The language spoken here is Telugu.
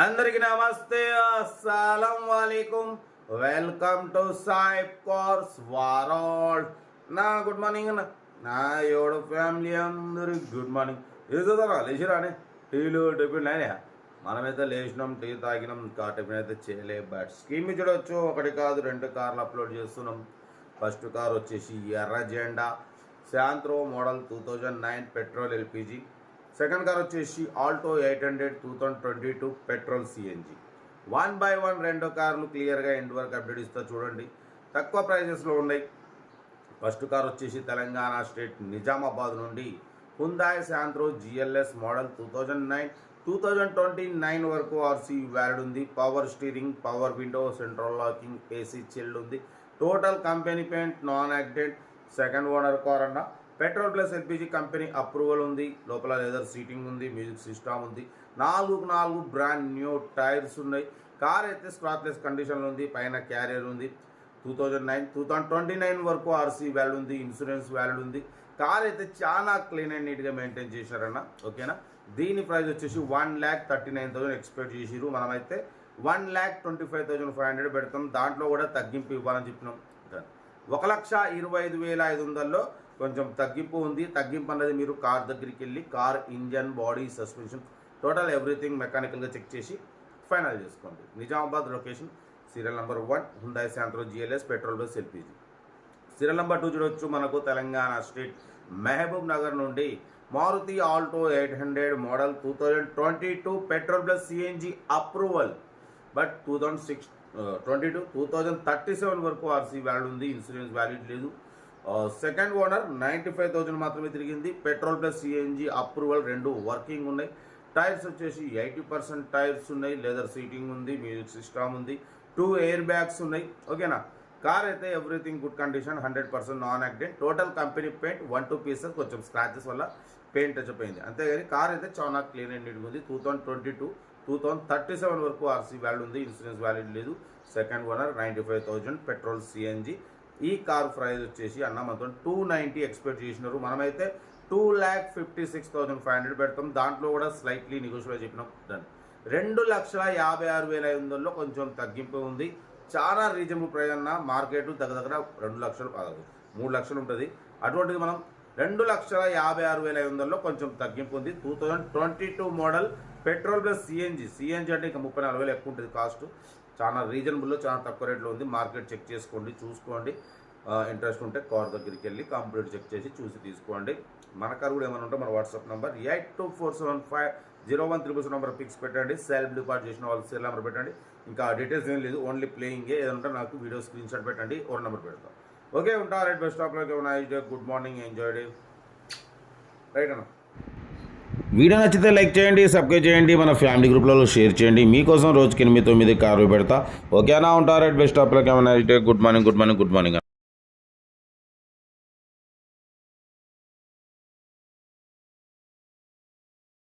అందరికీ నమస్తే, అస్సలం వాలేకుమ్. Welcome to Saib cars world. నా గుడ్ మార్నింగ్ అన్న, నా యోడ ఫ్యామిలీ అందరికి గుడ్ మార్నింగ్. ఏదోదా లేచిరానే టీలు టిఫిన్ అయినా. మనమైతే లేచినాం, టీ తాగినాం, టిఫిన్ అయితే చేయలే. బట్ స్కీమ్ చూడవచ్చు, ఒకటి కాదు 2 కార్లు అప్లోడ్ చేస్తున్నాం. ఫస్ట్ కార్ వచ్చేసి ఎర్ర జెండా Santro model 2009 petrol LPG. Second car వచ్చేసి ఆల్టో 800 2022 పెట్రోల్ సిఎన్జి. 1/1 2 కార్లు క్లియర్గా ఎండ్ వరకు అప్డేట్ ఇస్తా చూడండి, తక్కువ ప్రైజెస్లో ఉన్నాయి. ఫస్ట్ కార్ వచ్చేసి తెలంగాణ స్టేట్ నిజామాబాద్ నుండి హుందాయ్ శాంత్రో జిఎల్ఎస్ మోడల్ 2009 2029 వరకు ఆర్సీ వ్యాలిడ్ ఉంది. Power steering, power window, central locking, AC chilled ఉంది. Total company paint, non accident. Second owner car అన్న. Petrol plus LPG company approval ఉంది. లోపల లెదర్ సీటింగ్ ఉంది, మ్యూజిక్ సిస్టమ్ ఉంది. 4 బ్రాండ్ న్యూ టైర్స్ ఉన్నాయి. కార్ అయితే స్క్రాప్లెస్ కండిషన్లో ఉంది. పైన క్యారియర్ ఉంది. 2009 2029 వరకు ఆర్సీ వ్యాలిడ్ ఉంది. ఇన్సూరెన్స్ వ్యాలిడ్ ఉంది. కార్ అయితే చాలా క్లీన్ అండ్ నీట్గా మెయింటైన్ చేశారన్న. ఓకేనా. దీని ప్రైస్ వచ్చేసి 1,39,000 ఎక్స్పెక్ట్ చేసిరు. మనమైతే 1,25,500 పెడతాం. దాంట్లో కూడా తగ్గింపు ఇవ్వాలని చెప్పినాం. 1,25,500లో కొంచెం తగ్గింపు ఉంది. తగ్గింపు అన్నది మీరు కార్ దగ్గరికి వెళ్ళి car engine, body, suspension, total everything మెకానికల్గా చెక్ చేసి ఫైనల్ చేసుకోండి. Nizamabad location, serial number 1 Hyundai Santro GLS petrol plus LPG. Serial number 2 చూడవచ్చు, మనకు తెలంగాణ స్టేట్ మహబూబ్ నగర్ నుండి Maruti Alto 800 model 2022 petrol plus CNG approval. But 2037 వరకు ఆర్సీ వ్యాలిడ్ ఉంది. ఇన్సూరెన్స్ వ్యాలిడ్ లేదు. సెకండ్ ఓనర్ 95,000 మాత్రమే తిరిగింది. Petrol plus CNG approval 2 working ఉన్నాయి. టైర్స్ వచ్చేసి 80% టైర్స్ ఉన్నాయి. లెదర్ సీటింగ్ ఉంది, మ్యూజిక్ సిస్టమ్ ఉంది, 2 ఎయిర్ బ్యాగ్స్ ఉన్నాయి. ఓకేనా. కార్ అయితే everything good condition, 100% non accident. Total company paint 1-2 pieces కొంచెం స్క్రాచెస్ వల్ల పెయింట్ టచ్పోయింది. అంతేగాని కార్ అయితే చాలా క్లీన్ అండ్ నీట్గా ఉంది. 2022 2037 వరకు ఆర్సీ వ్యాలిడ్ ఉంది. ఇన్సూరెన్స్ వ్యాలిడ్ లేదు. Second owner 95,000 petrol CNG. ఈ కార్ ప్రైస్ వచ్చేసి అన్న మొత్తం 290 ఎక్స్పెక్ట్ చేసినారు. మనమైతే 2,56,500 పెడతాం. దాంట్లో కూడా స్లైట్లీ నెగోషియబుల్ చెప్పినాం. డన్. 2,56,500లో కొంచెం తగ్గింపు ఉంది. చాలా రీజనబుల్ ప్రైస్ అన్న. మార్కెట్ దగ్గర 2 లక్షలు కాదు, 3 లక్షలు ఉంటుంది. అటువంటిది మనం 2,56,500లో కొంచెం తగ్గింపు ఉంది. 2022 మోడల్ పెట్రోల్ ప్లస్ సిఎన్జి అంటే ఇంకా 30,40,000 ఎక్కువ ఉంటుంది కాస్ట్. చాలా రీజనబుల్లో, చాలా తక్కువ రేట్లో ఉంది. మార్కెట్ చెక్ చేసుకోండి, చూసుకోండి. ఇంట్రెస్ట్ ఉంటే కార్ దగ్గరికి వెళ్ళి కంప్లీట్ చెక్ చేసి చూసి తీసుకోండి. మన కార్ కూడా ఏమైనా ఉంటే మన వాట్సాప్ నెంబర్ 82475013 నెంబర్ పిక్స్ పెట్టండి. సెల్ఫ్ డిపార్ట్ చేసిన వాళ్ళు సెల్ నెంబర్ పెట్టండి. ఇంకా డీటెయిల్స్ ఏం లేదు, ఓన్లీ ప్లేయింగే. ఏదంటే నాకు వీడియో స్క్రీన్ షాట్ పెట్టండి, ఓన్ నెంబర్ పెడతాం. ఓకే, ఉంటా. Right, best of luck, nice day, good morning, enjoy day. Right అన్న. వీడియో నచ్చితే లైక్ చేయండి, సబ్స్క్రైబ్ చేయండి, మన ఫ్యామిలీ గ్రూప్లలో షేర్ చేయండి. మీకోసం రోజుకి 8-9 కార్లు పెడతా. ఓకేనా. ఉంటారు. Best of luck, nice day, good morning.